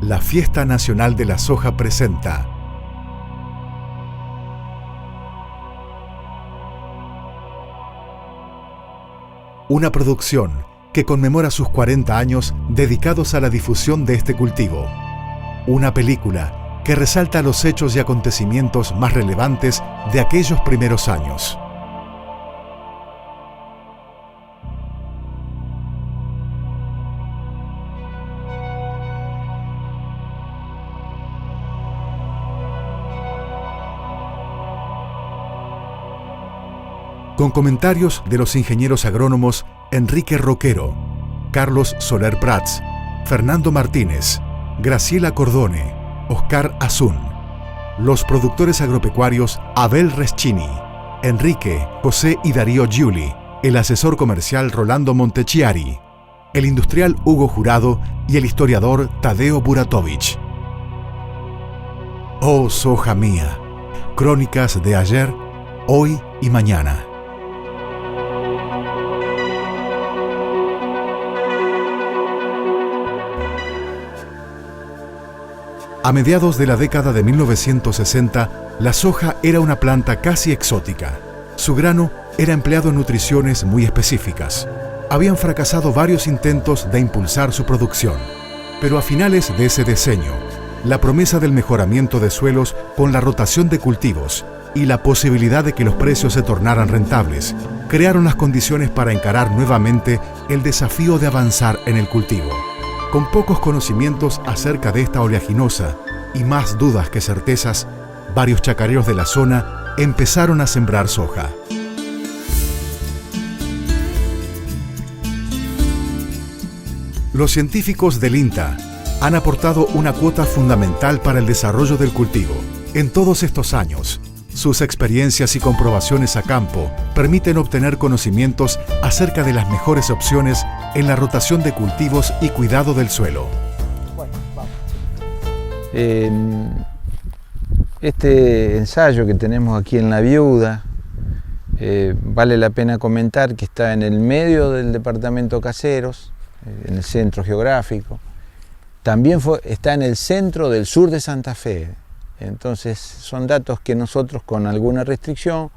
La Fiesta Nacional de la Soja presenta una producción que conmemora sus 40 años dedicados a la difusión de este cultivo. Una película que resalta los hechos y acontecimientos más relevantes de aquellos primeros años. Con comentarios de los ingenieros agrónomos Enrique Roquero, Carlos Soler Prats, Fernando Martínez, Graciela Cordone, Oscar Azún. Los productores agropecuarios Abel Reschini, Enrique, José y Darío Giuli, el asesor comercial Rolando Montechiari, el industrial Hugo Jurado y el historiador Tadeo Buratovich. Oh soja mía, crónicas de ayer, hoy y mañana. A mediados de la década de 1960, la soja era una planta casi exótica. Su grano era empleado en nutriciones muy específicas. Habían fracasado varios intentos de impulsar su producción. Pero a finales de ese decenio, la promesa del mejoramiento de suelos con la rotación de cultivos y la posibilidad de que los precios se tornaran rentables, crearon las condiciones para encarar nuevamente el desafío de avanzar en el cultivo. Con pocos conocimientos acerca de esta oleaginosa y más dudas que certezas, varios chacareros de la zona empezaron a sembrar soja. Los científicos del INTA han aportado una cuota fundamental para el desarrollo del cultivo. En todos estos años, sus experiencias y comprobaciones a campo permiten obtener conocimientos acerca de las mejores opciones en la rotación de cultivos y cuidado del suelo. Este ensayo que tenemos aquí en La Viuda, vale la pena comentar que está en el medio del departamento Caseros, en el centro geográfico. También está en el centro del sur de Santa Fe. Entonces son datos que nosotros con alguna restricción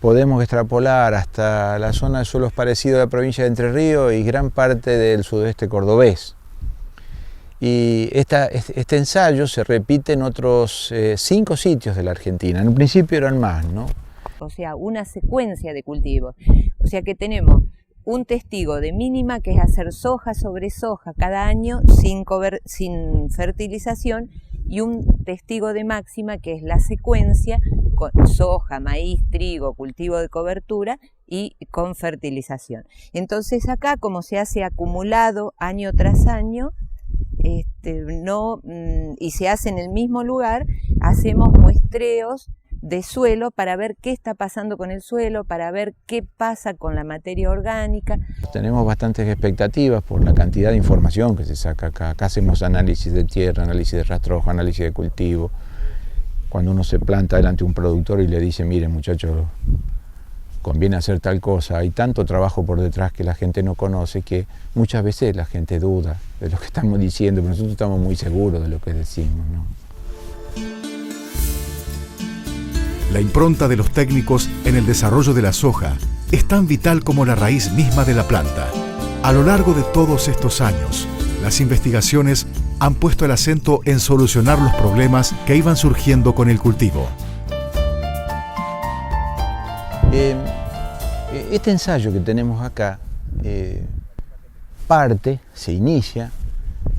podemos extrapolar hasta la zona de suelos parecidos a la provincia de Entre Ríos y gran parte del sudeste cordobés. Y este ensayo se repite en otros 5 sitios de la Argentina. En un principio eran más, ¿no? O sea, una secuencia de cultivos. O sea que tenemos un testigo de mínima que es hacer soja sobre soja cada año sin fertilización, y un testigo de máxima que es la secuencia con soja, maíz, trigo, cultivo de cobertura y con fertilización. Entonces acá, como se hace acumulado año tras año, y se hace en el mismo lugar, hacemos muestreos de suelo para ver qué está pasando con el suelo, para ver qué pasa con la materia orgánica. Tenemos bastantes expectativas por la cantidad de información que se saca acá. Acá hacemos análisis de tierra, análisis de rastrojo, análisis de cultivo. Cuando uno se planta delante de un productor y le dice, miren muchachos, conviene hacer tal cosa, hay tanto trabajo por detrás que la gente no conoce, que muchas veces la gente duda de lo que estamos diciendo, pero nosotros estamos muy seguros de lo que decimos, ¿no? La impronta de los técnicos en el desarrollo de la soja es tan vital como la raíz misma de la planta. A lo largo de todos estos años, las investigaciones han puesto el acento en solucionar los problemas que iban surgiendo con el cultivo. Este ensayo que tenemos acá se inicia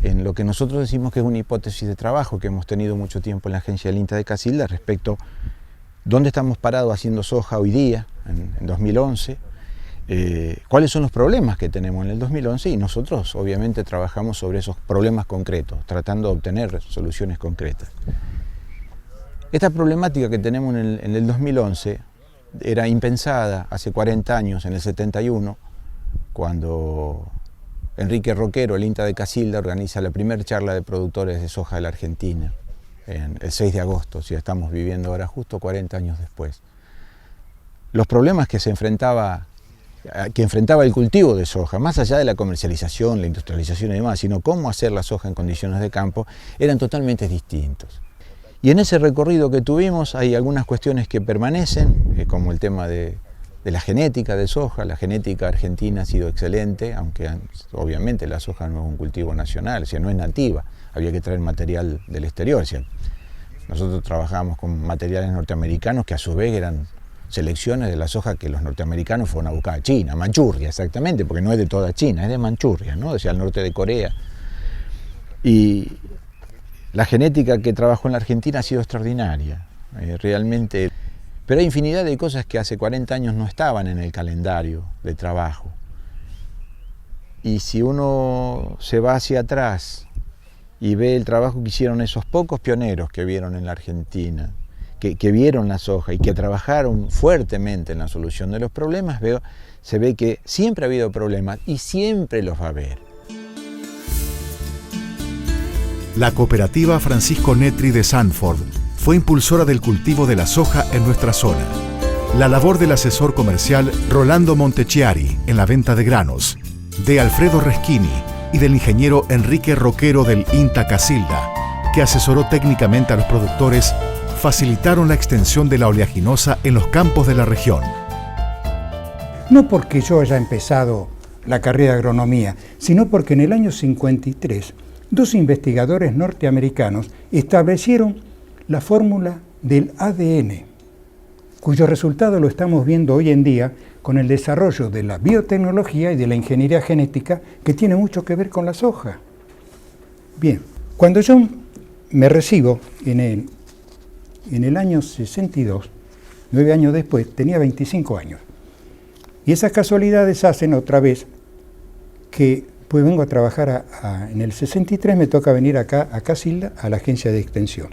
en lo que nosotros decimos que es una hipótesis de trabajo que hemos tenido mucho tiempo en la agencia del INTA de Casilda respecto a dónde estamos parados haciendo soja hoy día, en 2011, cuáles son los problemas que tenemos en el 2011, y nosotros obviamente trabajamos sobre esos problemas concretos, tratando de obtener soluciones concretas. Esta problemática que tenemos en el 2011 era impensada hace 40 años, en el 71, cuando Enrique Roquero, el INTA de Casilda, organiza la primera charla de productores de soja de la Argentina, el 6 de agosto, si estamos viviendo ahora justo 40 años después. Los problemas que se enfrentaba que enfrentaba el cultivo de soja, más allá de la comercialización, la industrialización y demás, sino cómo hacer la soja en condiciones de campo, eran totalmente distintos. Y en ese recorrido que tuvimos hay algunas cuestiones que permanecen, como el tema de la genética de soja. La genética argentina ha sido excelente, aunque obviamente la soja no es un cultivo nacional, o sea, no es nativa, había que traer material del exterior. O sea, nosotros trabajábamos con materiales norteamericanos que a su vez eran selecciones de la soja que los norteamericanos fueron a buscar a China, Manchuria exactamente, porque no es de toda China, es de Manchuria, ¿no? O sea, al norte de Corea. Y la genética que trabajó en la Argentina ha sido extraordinaria, realmente. Pero hay infinidad de cosas que hace 40 años no estaban en el calendario de trabajo. Y si uno se va hacia atrás y ve el trabajo que hicieron esos pocos pioneros que vieron en la Argentina, que vieron la soja y que trabajaron fuertemente en la solución de los problemas, se ve que siempre ha habido problemas y siempre los va a haber. La cooperativa Francisco Netri de Sanford fue impulsora del cultivo de la soja en nuestra zona. La labor del asesor comercial Rolando Montechiari en la venta de granos, de Alfredo Reschini y del ingeniero Enrique Roquero del INTA Casilda, que asesoró técnicamente a los productores, facilitaron la extensión de la oleaginosa en los campos de la región. No porque yo haya empezado la carrera de agronomía, sino porque en el año 53 dos investigadores norteamericanos establecieron la fórmula del ADN, cuyo resultado lo estamos viendo hoy en día con el desarrollo de la biotecnología y de la ingeniería genética, que tiene mucho que ver con la soja. Bien, cuando yo me recibo en el año 62, 9 años después, tenía 25 años. Y esas casualidades hacen otra vez que pues vengo a trabajar en el 63, me toca venir acá a Casilda, a la agencia de extensión.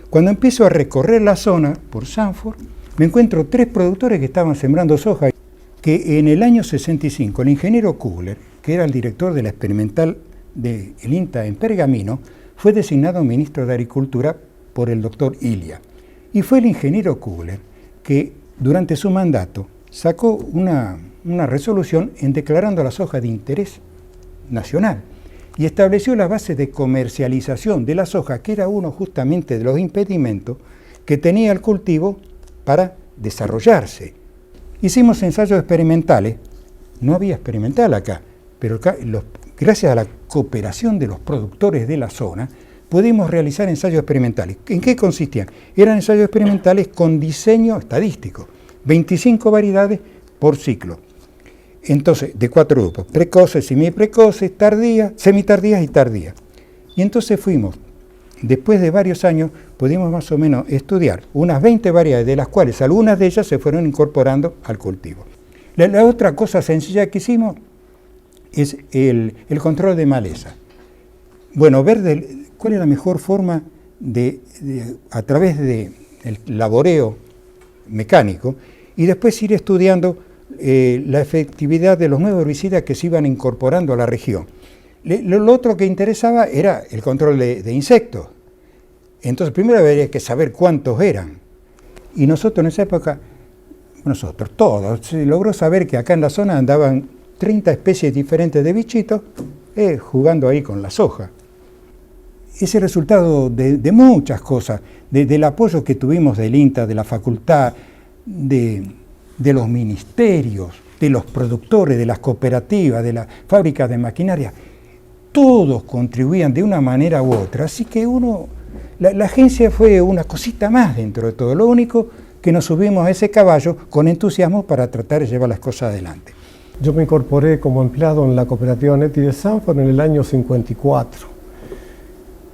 Cuando empiezo a recorrer la zona por Sanford, me encuentro 3 productores que estaban sembrando soja, que en el año 65 el ingeniero Kugler, que era el director de la experimental del INTA en Pergamino, fue designado ministro de Agricultura por el doctor Ilia. Y fue el ingeniero Kugler que durante su mandato sacó una resolución en declarando la soja de interés nacional y estableció la base de comercialización de la soja, que era uno justamente de los impedimentos que tenía el cultivo para desarrollarse. Hicimos ensayos experimentales, no había experimental acá, pero gracias a la cooperación de los productores de la zona, pudimos realizar ensayos experimentales. ¿En qué consistían? Eran ensayos experimentales con diseño estadístico, 25 variedades por ciclo. Entonces, de 4 grupos, precoces, semiprecoces, tardías, semitardías y tardías. Y entonces fuimos, después de varios años, pudimos más o menos estudiar unas 20 variedades, de las cuales algunas de ellas se fueron incorporando al cultivo. La otra cosa sencilla que hicimos es el control de maleza. Bueno, ver cuál es la mejor forma a través del laboreo mecánico, y después ir estudiando la efectividad de los nuevos herbicidas que se iban incorporando a la región. Lo otro que interesaba era el control de insectos. Entonces primero había que saber cuántos eran. Y nosotros en esa época, todos, se logró saber que acá en la zona andaban 30 especies diferentes de bichitos jugando ahí con la soja. Ese resultado de muchas cosas, del apoyo que tuvimos del INTA, de la facultad, de los ministerios, de los productores, de las cooperativas, de las fábricas de maquinaria, todos contribuían de una manera u otra, así que la agencia fue una cosita más dentro de todo. Lo único que nos subimos a ese caballo con entusiasmo para tratar de llevar las cosas adelante. Yo me incorporé como empleado en la cooperativa Netri de Sanford en el año 54.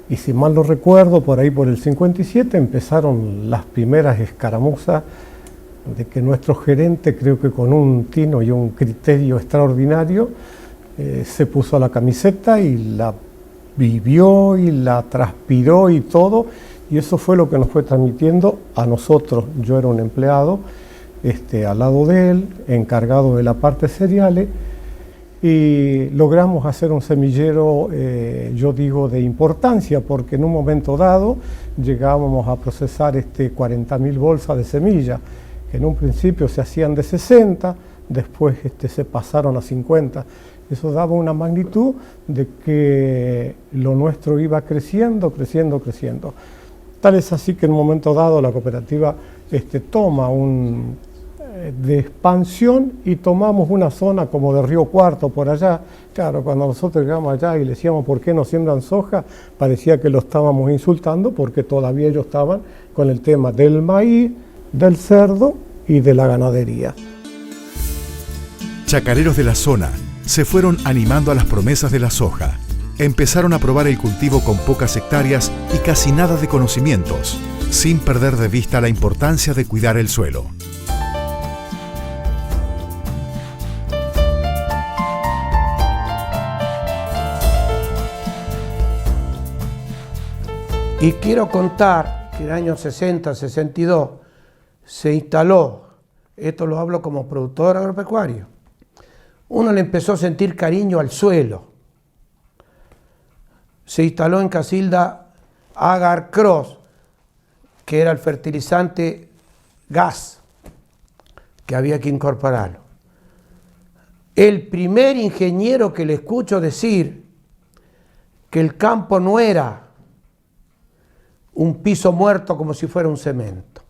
Y si mal no recuerdo, por ahí por el 57 empezaron las primeras escaramuzas de que nuestro gerente, creo que con un tino y un criterio extraordinario, se puso a la camiseta y la vivió y la transpiró y todo, y eso fue lo que nos fue transmitiendo a nosotros. Yo era un empleado al lado de él, encargado de la parte cereales, y logramos hacer un semillero, yo digo, de importancia, porque en un momento dado llegábamos a procesar 40.000 bolsas de semilla. En un principio se hacían de 60, después se pasaron a 50. Eso daba una magnitud de que lo nuestro iba creciendo. Tal es así que en un momento dado la cooperativa toma de expansión y tomamos una zona como de Río Cuarto por allá. Claro, cuando nosotros llegamos allá y le decíamos por qué no siembran soja, parecía que lo estábamos insultando porque todavía ellos estaban con el tema del maíz, del cerdo y de la ganadería. Chacareros de la zona se fueron animando a las promesas de la soja. Empezaron a probar el cultivo con pocas hectáreas y casi nada de conocimientos, sin perder de vista la importancia de cuidar el suelo. Y quiero contar que en el año 60-62 se instaló, esto lo hablo como productor agropecuario, uno le empezó a sentir cariño al suelo. Se instaló en Casilda Agar Cross, que era el fertilizante gas, que había que incorporarlo. El primer ingeniero que le escucho decir que el campo no era un piso muerto como si fuera un cemento,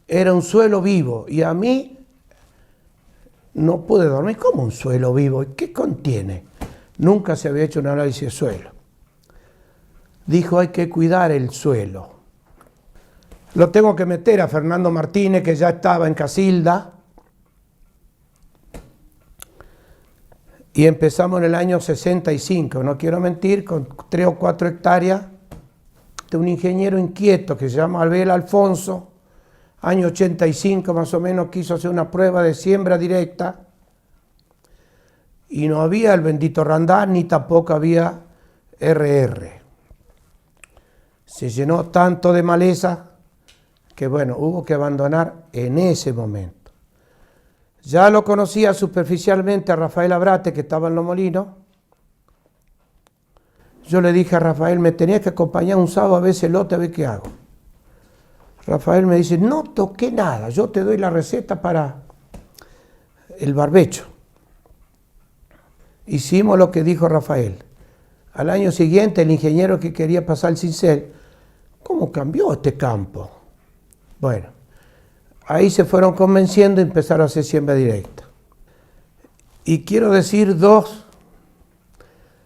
era un suelo vivo, y a mí no pude dormir. ¿Cómo un suelo vivo? ¿Qué contiene? Nunca se había hecho un análisis de suelo. Dijo, hay que cuidar el suelo. Lo tengo que meter a Fernando Martínez, que ya estaba en Casilda, y empezamos en el año 65, no quiero mentir, con 3 o 4 hectáreas, de un ingeniero inquieto que se llama Abel Alfonso. Año 85 más o menos quiso hacer una prueba de siembra directa y no había el bendito Randán ni tampoco había RR. Se llenó tanto de maleza que bueno, hubo que abandonar en ese momento. Ya lo conocía superficialmente a Rafael Abrate, que estaba en Los Molinos. Yo le dije a Rafael, me tenías que acompañar un sábado a ver ese lote, a ver qué hago. Rafael me dice, no toqué nada, yo te doy la receta para el barbecho. Hicimos lo que dijo Rafael. Al año siguiente, el ingeniero que quería pasar el cincel, ¿cómo cambió este campo? Bueno, ahí se fueron convenciendo y empezaron a hacer siembra directa. Y quiero decir 2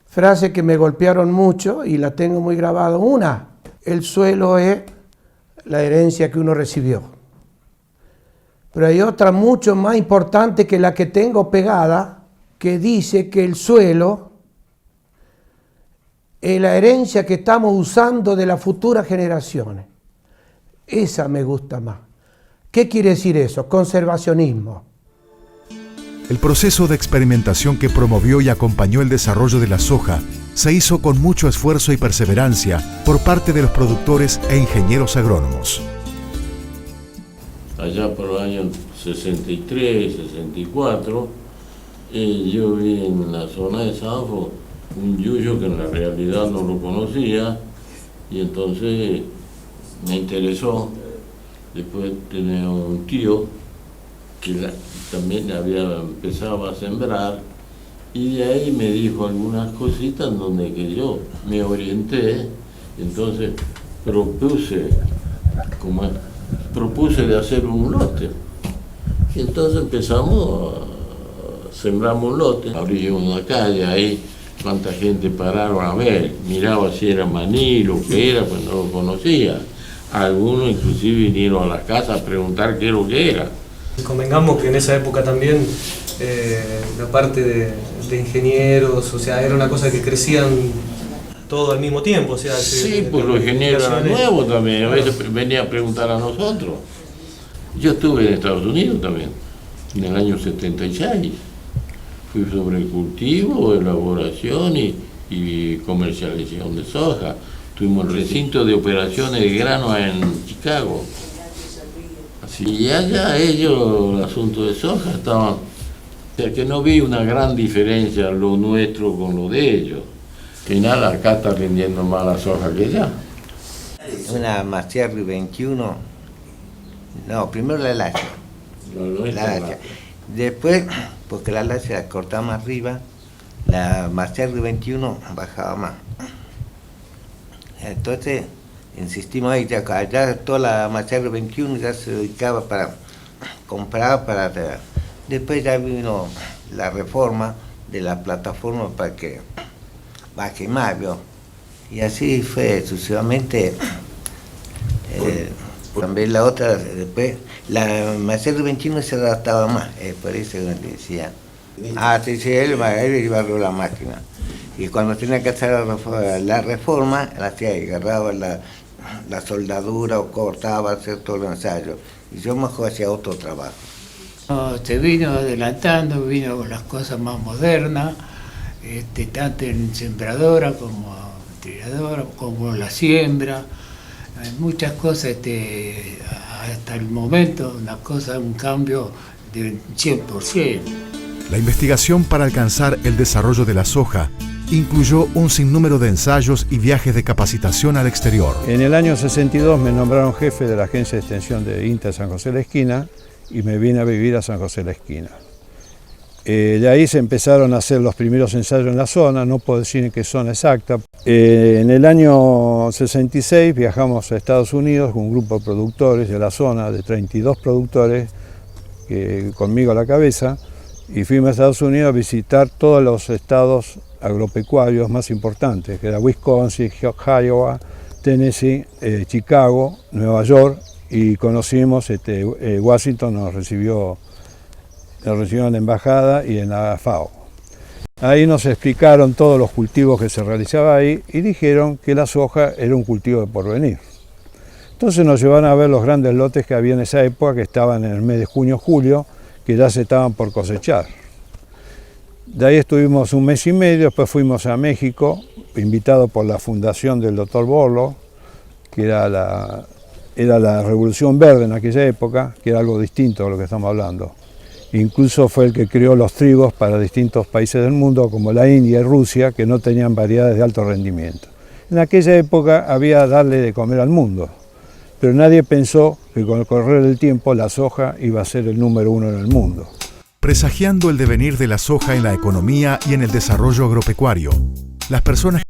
frases que me golpearon mucho y la tengo muy grabada. Una, el suelo es la herencia que uno recibió. Pero hay otra mucho más importante que la que tengo pegada, que dice que el suelo es la herencia que estamos usando de las futuras generaciones. Esa me gusta más. ¿Qué quiere decir eso? Conservacionismo. El proceso de experimentación que promovió y acompañó el desarrollo de la soja se hizo con mucho esfuerzo y perseverancia por parte de los productores e ingenieros agrónomos. Allá por los años 63, 64, yo vi en la zona de Sanfo un yuyo que en la realidad no lo conocía, y entonces me interesó. Después tenía un tío que también había empezado a sembrar, y de ahí me dijo algunas cositas en donde que yo me orienté. Entonces propuse de hacer un lote, y entonces sembramos un lote, abrimos una calle, ahí cuánta gente pararon a ver, miraba si era maní, lo que era, pues no lo conocía. Algunos inclusive vinieron a la casa a preguntar qué es lo que era. Convengamos que en esa época también la parte de ingenieros, o sea, era una cosa que crecían todo al mismo tiempo. O sea, sí, pues los ingenieros eran nuevos también, a veces venían a preguntar a nosotros. Yo estuve en Estados Unidos también, en el año 76. Fui sobre el cultivo, elaboración y comercialización de soja. Tuvimos el recinto de operaciones de grano en Chicago. Y allá ellos, el asunto de soja, estaban... O sea, que no vi una gran diferencia lo nuestro con lo de ellos. Y nada, acá está rindiendo más la soja que allá. Una Maserri 21, no, primero la Lacha. La Lacha. Después, porque la lacia la cortamos arriba, la Macerri 21 bajaba más. Entonces, insistimos ahí, ya toda la Macerri 21 ya se dedicaba para comprar, para... Después ya vino la reforma de la plataforma para que baje más, ¿vio? Y así fue sucesivamente. También la otra, después, la Macerri 21 se adaptaba más, por eso que decía. Sí, él iba a la máquina. Y cuando tenía que hacer la reforma, hacía y agarraba la soldadura o cortaba, hacer todo el ensayo. Y yo mejor hacía otro trabajo. Se vino adelantando, vino con las cosas más modernas, tanto en sembradora como tiradora, como la siembra. Hay muchas cosas, hasta el momento, un cambio de 100%. La investigación para alcanzar el desarrollo de la soja incluyó un sinnúmero de ensayos y viajes de capacitación al exterior. En el año 62 me nombraron jefe de la agencia de extensión de INTA San José de la Esquina y me vine a vivir a San José de la Esquina. De ahí se empezaron a hacer los primeros ensayos en la zona, no puedo decir en qué zona exacta. En el año 66 viajamos a Estados Unidos con un grupo de productores de la zona, de 32 productores, conmigo a la cabeza, y fuimos a Estados Unidos a visitar todos los estados agropecuarios más importantes, que era Wisconsin, Iowa, Tennessee, Chicago, Nueva York, y conocimos, Washington nos recibió en la embajada y en la FAO. Ahí nos explicaron todos los cultivos que se realizaban ahí y dijeron que la soja era un cultivo de porvenir. Entonces nos llevaron a ver los grandes lotes que había en esa época, que estaban en el mes de junio-julio, que ya se estaban por cosechar. De ahí estuvimos un mes y medio, después fuimos a México, invitados por la fundación del Dr. Borlo, que era la Revolución Verde en aquella época, que era algo distinto a lo que estamos hablando. Incluso fue el que creó los trigos para distintos países del mundo, como la India y Rusia, que no tenían variedades de alto rendimiento. En aquella época había darle de comer al mundo, pero nadie pensó que con el correr del tiempo la soja iba a ser el número 1 en el mundo. Presagiando el devenir de la soja en la economía y en el desarrollo agropecuario, las personas